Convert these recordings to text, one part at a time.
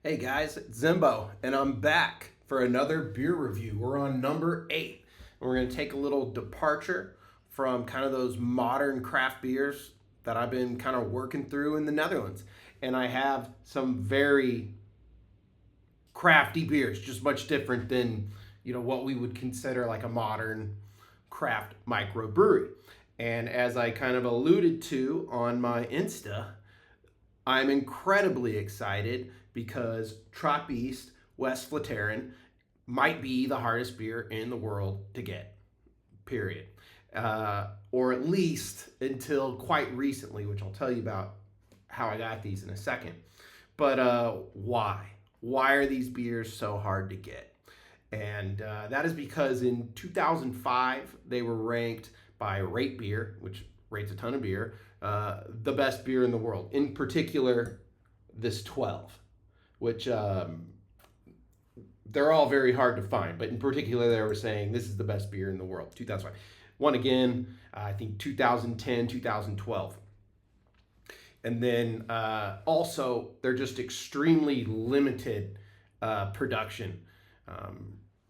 Hey guys, it's Zimbo, and I'm back for another beer review. We're on number 8, and we're going to take a little departure from kind of those modern craft beers that I've been kind of working through in the Netherlands. And I have some very crafty beers, just much different than what we would consider like a modern craft microbrewery. And as I kind of alluded to on my Insta, I'm incredibly excited because Trappist Westvleteren might be the hardest beer in the world to get, period. Or at least until quite recently, which I'll tell you about how I got these in a second. But why? Why are these beers so hard to get? And that is because in 2005, they were ranked by Rate Beer, which rates a ton of beer, the best beer in the world. In particular, this 12, which they're all very hard to find. But in particular, they were saying this is the best beer in the world, 2005. One again, I think 2010, 2012. And then also, they're just extremely limited production.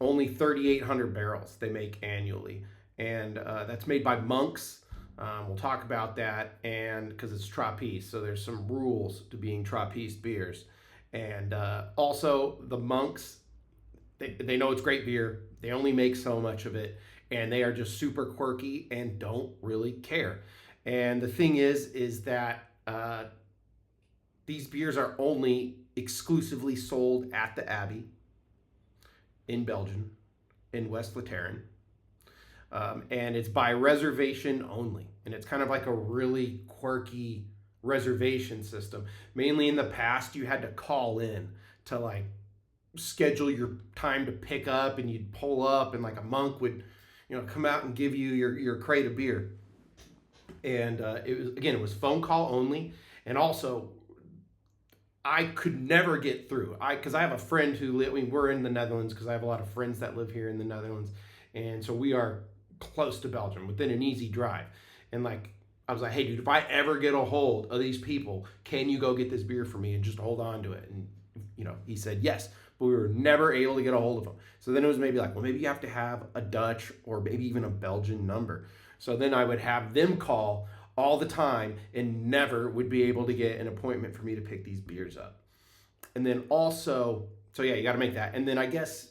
Only 3,800 barrels they make annually. And that's made by monks. We'll talk about that, and because it's Trappist, so there's some rules to being Trappist beers. And also, the monks, they know it's great beer. They only make so much of it, and they are just super quirky and don't really care. And the thing is that these beers are only exclusively sold at the Abbey in Belgium, in Westvleteren. And it's by reservation only. And it's kind of like a really quirky reservation system. Mainly in the past, you had to call in to like schedule your time to pick up, and you'd pull up, and like a monk would, come out and give you your crate of beer. And it was phone call only. And also, I could never get through. Because I have a friend we're in the Netherlands because I have a lot of friends that live here in the Netherlands. And so we are close to Belgium, within an easy drive. And like, I was like, hey dude, if I ever get a hold of these people, can you go get this beer for me and just hold on to it? And he said yes, but we were never able to get a hold of him. So then it was maybe like, well, maybe you have to have a Dutch or maybe even a Belgian number. So then I would have them call all the time and never would be able to get an appointment for me to pick these beers up. And then also, so yeah, you got to make that. And then I guess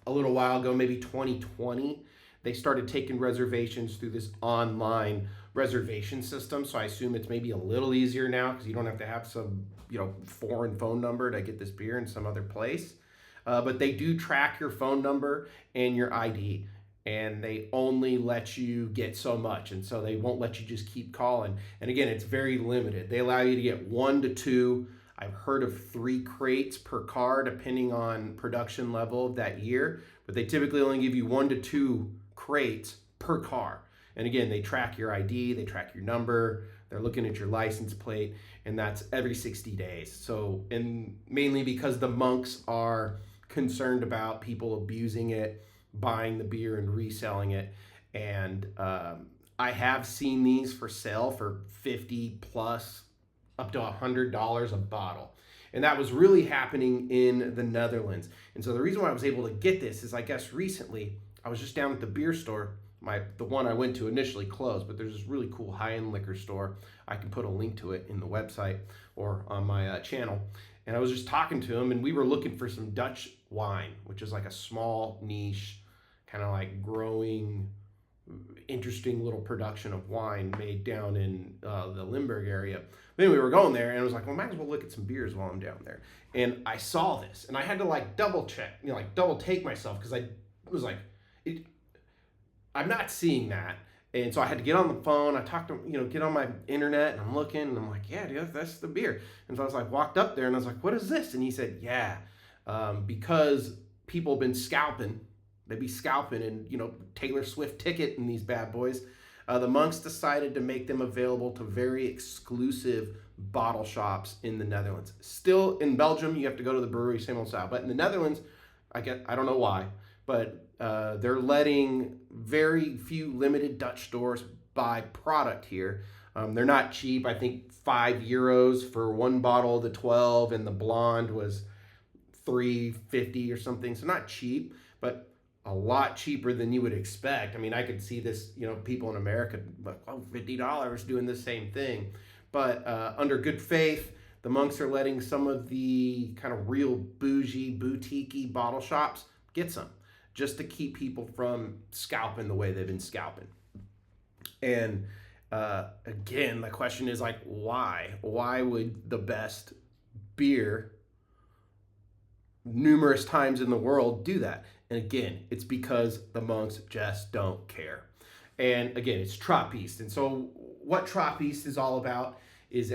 a little while ago, maybe 2020, they started taking reservations through this online reservation system. So I assume it's maybe a little easier now because you don't have to have some, foreign phone number to get this beer in some other place. But they do track your phone number and your ID, and they only let you get so much. And so they won't let you just keep calling. And again, it's very limited. They allow you to get 1 to 2. I've heard of 3 crates per car, depending on production level of that year. But they typically only give you 1 to 2 crates per car. And again, they track your ID, they track your number, they're looking at your license plate, and that's every 60 days. So, and mainly because the monks are concerned about people abusing it, buying the beer and reselling it. And I have seen these for sale for 50 plus up to $100 a bottle. And that was really happening in the Netherlands. And so the reason why I was able to get this is, I guess recently I was just down at the beer store. The one I went to initially closed, but there's this really cool high-end liquor store. I can put a link to it in the website or on my channel. And I was just talking to him, and we were looking for some Dutch wine, which is like a small niche, kind of like growing, interesting little production of wine made down in the Limburg area. But anyway, we were going there, and I was like, well, might as well look at some beers while I'm down there. And I saw this, and I had to like double check, double take myself, because I was like, I'm not seeing that. And so I had to get on the phone. I talked to, get on my internet, and I'm looking, and I'm like, yeah, dude, that's the beer. And so I was like, walked up there, and I was like, what is this? And he said, yeah, because people have been scalping. They'd be scalping and, Taylor Swift ticket and these bad boys. The monks decided to make them available to very exclusive bottle shops in the Netherlands. Still in Belgium, you have to go to the brewery, same old style. But in the Netherlands, I don't know why, but they're letting very few limited Dutch stores buy product here. They're not cheap. I think €5 for one bottle of the 12, and the Blond was $3.50 or something. So not cheap, but a lot cheaper than you would expect. I mean, I could see this, people in America, like, oh, $50 doing the same thing. But under good faith, the monks are letting some of the kind of real bougie, boutique-y bottle shops get some, just to keep people from scalping the way they've been scalping. And again, the question is like, why? Why would the best beer numerous times in the world do that? And again, it's because the monks just don't care. And again, it's Trappist. And so what Trappist is all about is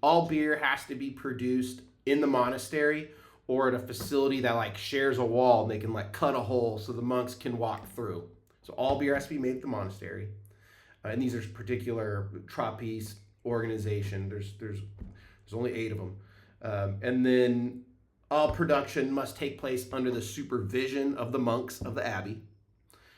all beer has to be produced in the monastery or at a facility that like shares a wall, and they can like cut a hole so the monks can walk through. So all beer has to be made at the monastery. And these are particular Trappist organization. There's only 8 of them. And then all production must take place under the supervision of the monks of the abbey.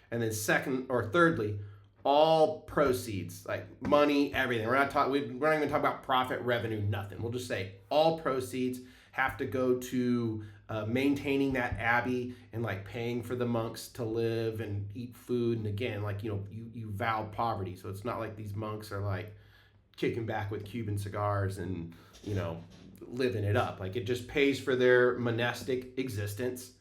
And then thirdly, all proceeds, like money, everything. We're not even talking about profit, revenue, nothing. We'll just say all proceeds have to go to maintaining that abbey and like paying for the monks to live and eat food. And again, like, you vow poverty. So it's not like these monks are like kicking back with Cuban cigars and, living it up. Like, it just pays for their monastic existence.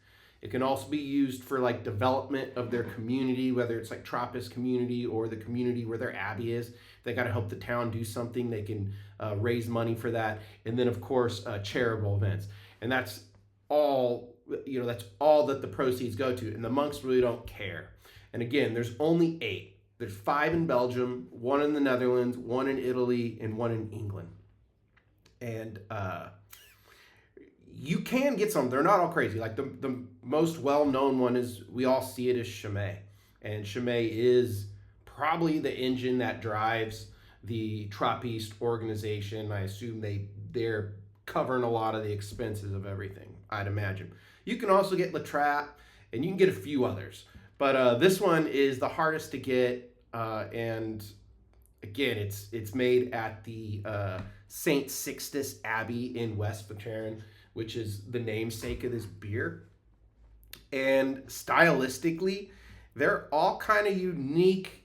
It can also be used for like development of their community, whether it's like Trappist community or the community where their abbey is. They got to help the town do something. They can raise money for that. And then of course, charitable events. And that's all that the proceeds go to. And the monks really don't care. And again, there's only 8. There's 5 in Belgium, 1 in the Netherlands, 1 in Italy, and 1 in England. And you can get some. They're not all crazy. Like the most well-known one is, we all see it, as Chimay. And Chimay is probably the engine that drives the Trappist organization. I assume they're covering a lot of the expenses of everything, I'd imagine. You can also get La Trappe, and you can get a few others. But this one is the hardest to get. And again, it's made at the St. Sixtus Abbey in Westvleteren, which is the namesake of this beer. And stylistically, they're all kind of unique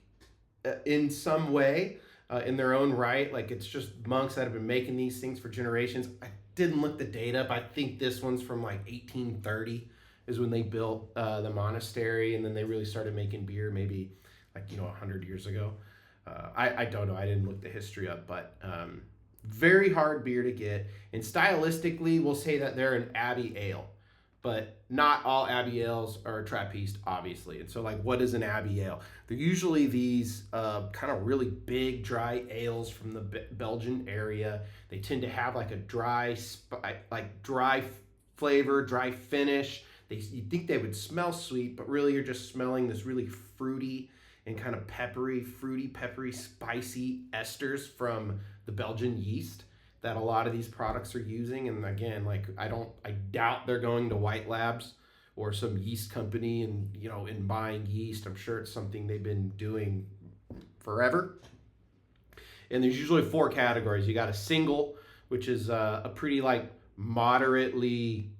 in some way, in their own right. Like, it's just monks that have been making these things for generations. I didn't look the data, but I think this one's from like 1830 is when they built the monastery, and then they really started making beer maybe like 100 years ago. I don't know. I didn't look the history up, but very hard beer to get. And stylistically, we'll say that they're an abbey ale, but not all abbey ales are Trappist, obviously. And so, like, what is an abbey ale? They're usually these kind of really big, dry ales from the Belgian area. They tend to have like a dry flavor, dry finish. You'd think they would smell sweet, but really you're just smelling this really fruity and kind of peppery, spicy esters from the Belgian yeast that a lot of these products are using. And again, like, I doubt they're going to White Labs or some yeast company and, in buying yeast. I'm sure it's something they've been doing forever. And there's usually 4 categories. You got a single, which is a pretty like moderately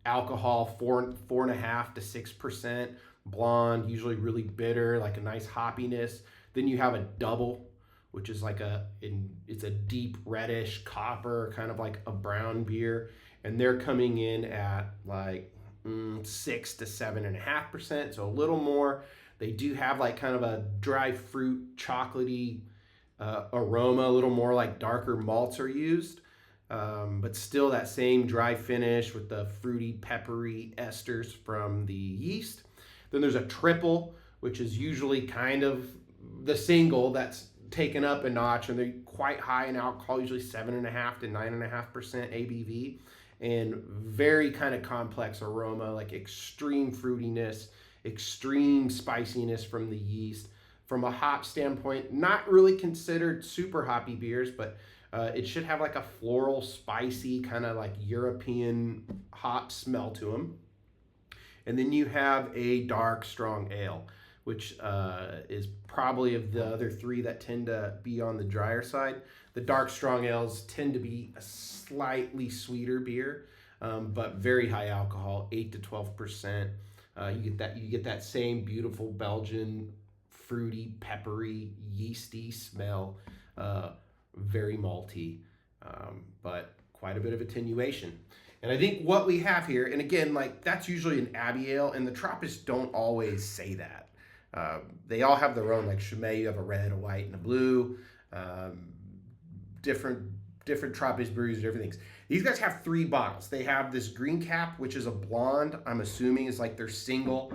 alcohol, 4.5 to 6%. Blonde, usually really bitter, like a nice hoppiness. Then you have a double, which is like it's a deep reddish copper, kind of like a brown beer. And they're coming in at like 6 to 7.5%, so a little more. They do have like kind of a dry fruit, chocolatey aroma, a little more like darker malts are used. But still that same dry finish with the fruity, peppery esters from the yeast. Then there's a triple, which is usually kind of the single that's taken up a notch, and they're quite high in alcohol, usually 7.5 to 9.5% ABV, and very kind of complex aroma, like extreme fruitiness, extreme spiciness from the yeast. From a hop standpoint, not really considered super hoppy beers, but it should have like a floral, spicy, kind of like European hop smell to them. And then you have a dark, strong ale, which is probably of the other 3 that tend to be on the drier side. The dark, strong ales tend to be a slightly sweeter beer. but very high alcohol, 8 to 12%. You get that same beautiful Belgian fruity, peppery, yeasty smell, very malty, but quite a bit of attenuation. And I think what we have here, and again, like that's usually an Abbey ale, and the Trappists don't always say that. They all have their own, like Chimay, you have a red, a white, and a blue. Um, different Trappist breweries, different things. These guys have 3 bottles. They have this green cap, which is a blonde. I'm assuming is like their single,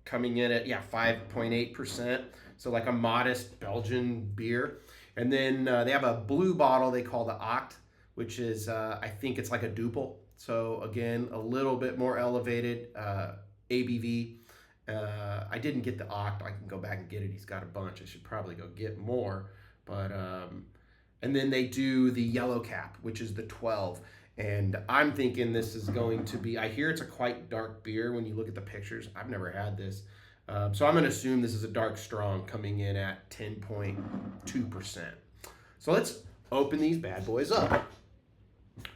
coming in at 5.8%. So like a modest Belgian beer. And then they have a blue bottle they call the Oct, which is I think it's like a duple. So again, a little bit more elevated ABV. I didn't get the Oct. I can go back and get it. He's got a bunch. I should probably go get more. But and then they do the yellow cap, which is the 12. And I'm thinking this is going to be, I hear it's a quite dark beer when you look at the pictures. I've never had this. So I'm going to assume this is a dark strong coming in at 10.2%. So let's open these bad boys up.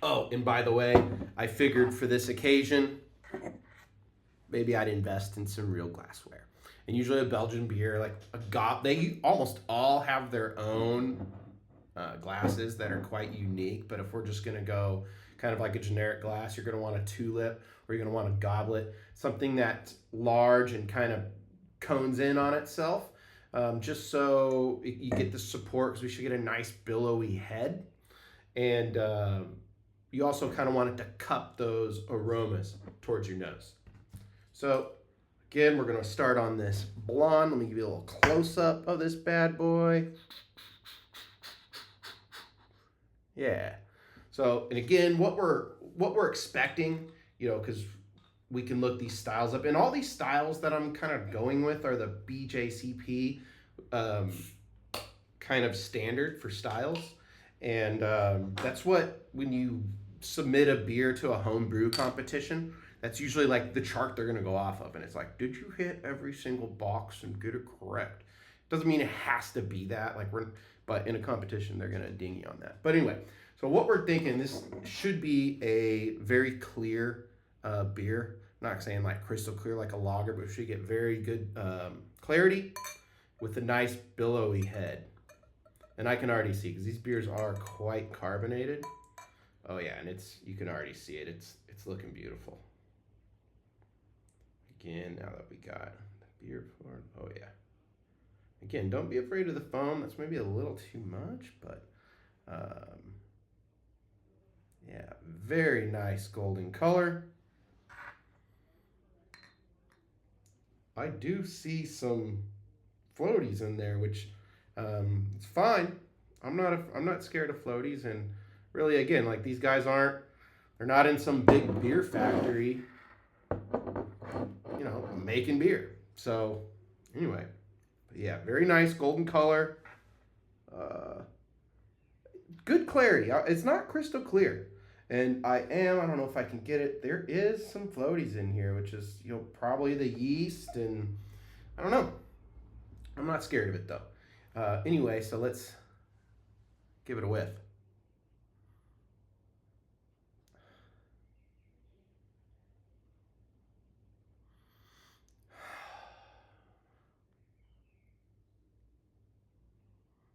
Oh, and by the way, I figured for this occasion, maybe I'd invest in some real glassware. And usually a Belgian beer, like they almost all have their own glasses that are quite unique. But if we're just going to go kind of like a generic glass, you're going to want a tulip or you're going to want a goblet, something that's large and kind of cones in on itself, just so you get the support, because we should get a nice billowy head. And you also kind of want it to cup those aromas towards your nose. So again, we're going to start on this Blonde. Let me give you a little close-up of this bad boy. Yeah. So, and again, what we're expecting, because we can look these styles up, and all these styles that I'm kind of going with are the BJCP kind of standard for styles. And that's what, when you submit a beer to a home brew competition, that's usually like the chart they're going to go off of. And it's like, did you hit every single box and get it correct? Doesn't mean it has to be that. But in a competition, they're going to ding you on that. But anyway, so what we're thinking, this should be a very clear beer. I'm not saying like crystal clear like a lager, but we should get very good clarity with a nice billowy head. And I can already see, because these beers are quite carbonated. Oh yeah, and you can already see it. It's looking beautiful. Again, now that we got the beer poured, oh yeah. Again, don't be afraid of the foam. That's maybe a little too much, but yeah, very nice golden color. I do see some floaties in there, which it's fine. I'm not scared of floaties, and really, again, like these guys they're not in some big beer factory, making beer. So anyway, but yeah, very nice golden color. Good clarity. It's not crystal clear. And I don't know if I can get it. There is some floaties in here, which is, probably the yeast, and I don't know. I'm not scared of it though. Anyway, so let's give it a whiff.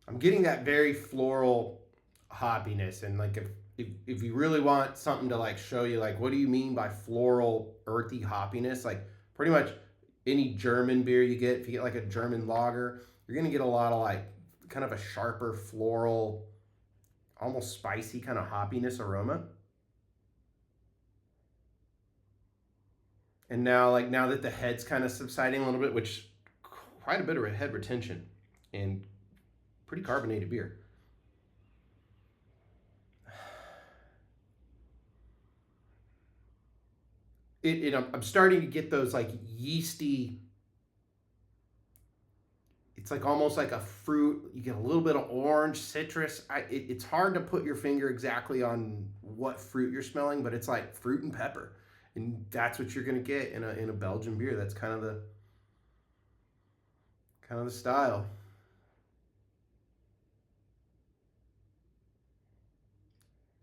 I'm getting that very floral hoppiness, and like if you really want something to like show you like what do you mean by floral earthy hoppiness, like pretty much any German beer you get, if you get like a German lager, you're gonna get a lot of like kind of a sharper floral, almost spicy kind of hoppiness aroma. And now that the head's kind of subsiding a little bit, which quite a bit of head retention and pretty carbonated beer. I'm starting to get those like yeasty. It's like almost like a fruit. You get a little bit of orange, citrus. It's hard to put your finger exactly on what fruit you're smelling, but it's like fruit and pepper, and that's what you're gonna get in a Belgian beer. That's kind of the style.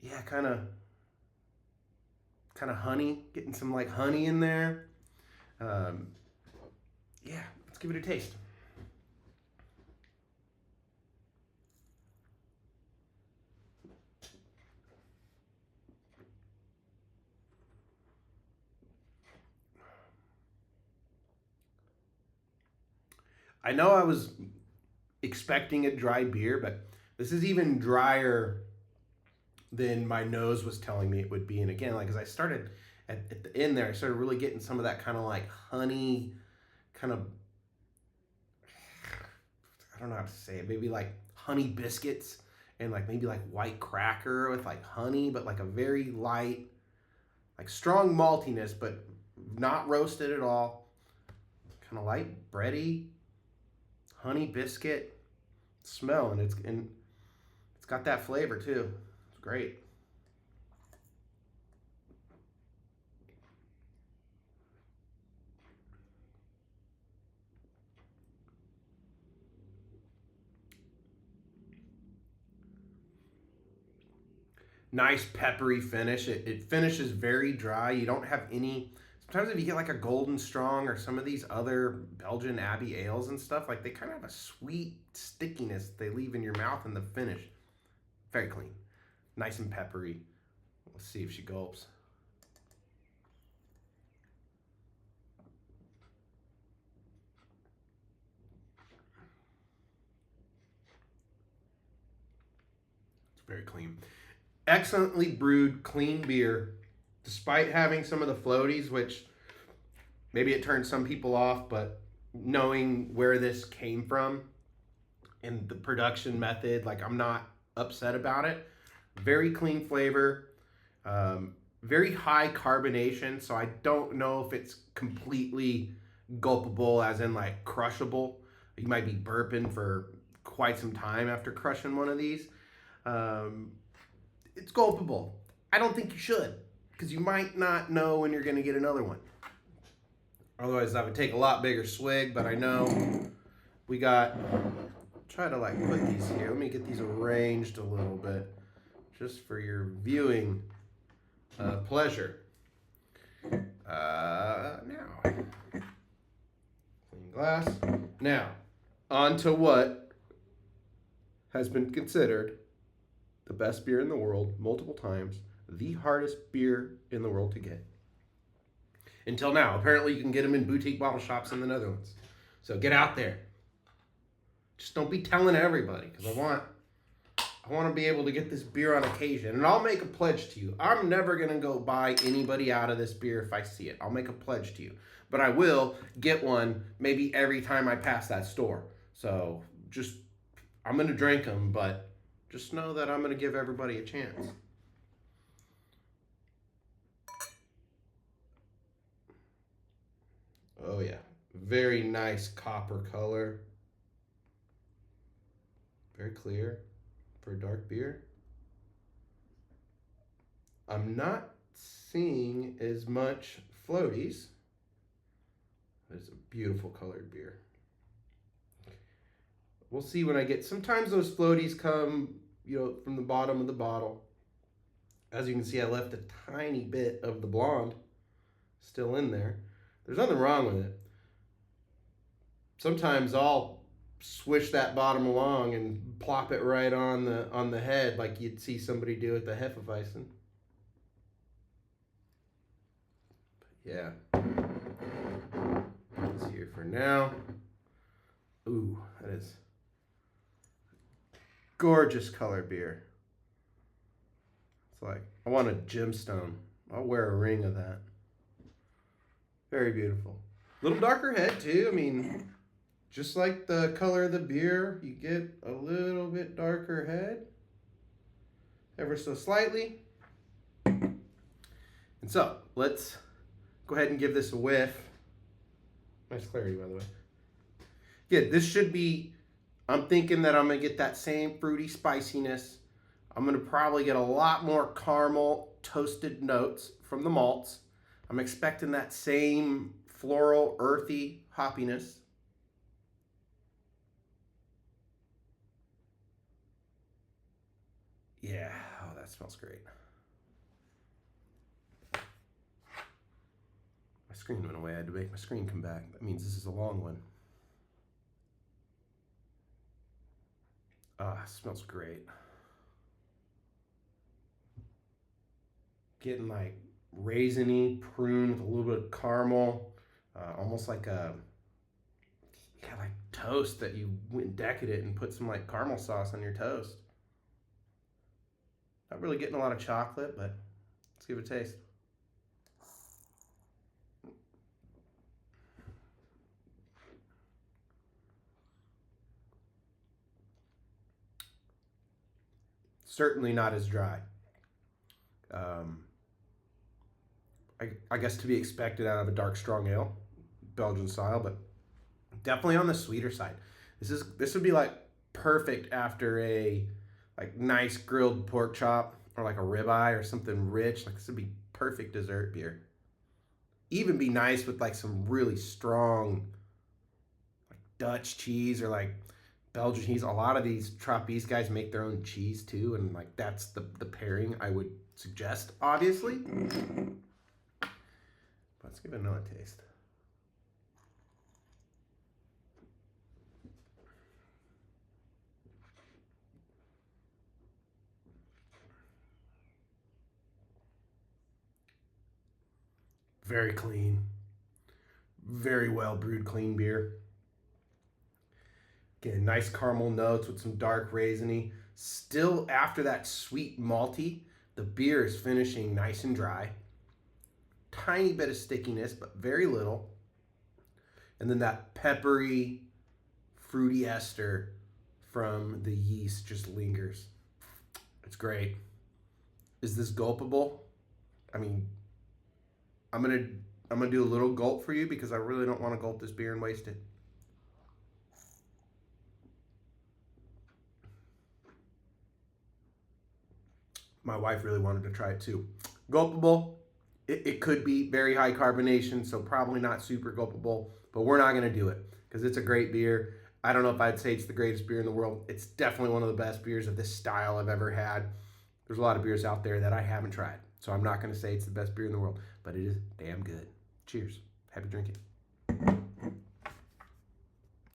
Yeah, kind of kind of honey, getting some like honey in there. Yeah, let's give it a taste. I know I was expecting a dry beer, but this is even drier than my nose was telling me it would be. And again, like as I started at the end there, I started really getting some of that kind of like honey, kind of, I don't know how to say it, maybe like honey biscuits and like maybe like white cracker with like honey, but like a very light, like strong maltiness, but not roasted at all. Kind of light, bready, honey biscuit smell, and it's got that flavor too. It's great. Nice peppery finish. It finishes very dry. You don't have any. Sometimes if you get like a Golden Strong or some of these other Belgian Abbey ales and stuff, like they kind of have a sweet stickiness they leave in your mouth in the finish. Very clean, nice and peppery. Let's see if she gulps. It's very clean. Excellently brewed, clean beer, despite having some of the floaties, which maybe it turned some people off, but knowing where this came from and the production method, like I'm not upset about it. Very clean flavor, very high carbonation, so I don't know if it's completely gulpable, as in like crushable. You might be burping for quite some time after crushing one of these. Um, it's gulpable. I don't think you should, because you might not know when you're going to get another one. Otherwise, I would take a lot bigger swig, but I know we got, try to like put these here. Let me get these arranged a little bit just for your viewing pleasure. Now, clean glass. Now, on to what has been considered the best beer in the world multiple times, the hardest beer in the world to get. Until now. Apparently you can get them in boutique bottle shops in the Netherlands. So get out there. Just don't be telling everybody, because I want to be able to get this beer on occasion. And I'll make a pledge to you. I'm never going to go buy anybody out of this beer if I see it. I'll make a pledge to you. But I will get one maybe every time I pass that store. So just, I'm going to drink them, but just know that I'm going to give everybody a chance. Oh yeah, very nice copper color. Very clear for a dark beer. I'm not seeing as much floaties. It's a beautiful colored beer. We'll see when I get, sometimes those floaties come, from the bottom of the bottle. As you can see, I left a tiny bit of the blonde still in there. There's nothing wrong with it. Sometimes I'll swish that bottom along and plop it right on the head like you'd see somebody do with the Hefeweizen. Yeah. It's here for now. Ooh, that is gorgeous color beer. It's like, I want a gemstone. I'll wear a ring of that. Very beautiful. A little darker head too. I mean, just like the color of the beer, you get a little bit darker head. Ever so slightly. And so, let's go ahead and give this a whiff. Nice clarity, by the way. Yeah, this should be, I'm thinking that I'm going to get that same fruity spiciness. I'm going to probably get a lot more caramel toasted notes from the malts. I'm expecting that same floral, earthy hoppiness. Yeah, oh, that smells great. screen went away. I had to make my screen come back. That means this is a long one. Ah, smells great. Getting like raisiny prune with a little bit of caramel, almost like a like toast that you went decadent and put some like caramel sauce on your toast. Not really getting a lot of chocolate, but let's give it a taste. Certainly not as dry. I guess to be expected out of a dark strong ale, Belgian style, but definitely on the sweeter side. This would be like perfect after a like nice grilled pork chop or like a ribeye or something rich. Like this would be perfect dessert beer. Even be nice with like some really strong like Dutch cheese or like Belgian cheese. A lot of these Trappist guys make their own cheese too, and like that's the pairing I would suggest, obviously. Let's give it another taste. Very clean. Very well brewed, clean beer. Again, nice caramel notes with some dark raisiny. Still, after that sweet malty, the beer is finishing nice and dry. Tiny bit of stickiness, but very little. And then that peppery, fruity ester from the yeast just lingers. It's great. Is this gulpable? I mean, I'm gonna do a little gulp for you because I really don't want to gulp this beer and waste it. My wife really wanted to try it too. Gulpable. It could be very high carbonation, so probably not super gulpable, but we're not gonna do it because it's a great beer. I don't know if I'd say it's the greatest beer in the world. It's definitely one of the best beers of this style I've ever had. There's a lot of beers out there that I haven't tried, so I'm not gonna say it's the best beer in the world, but it is damn good. Cheers. Happy drinking.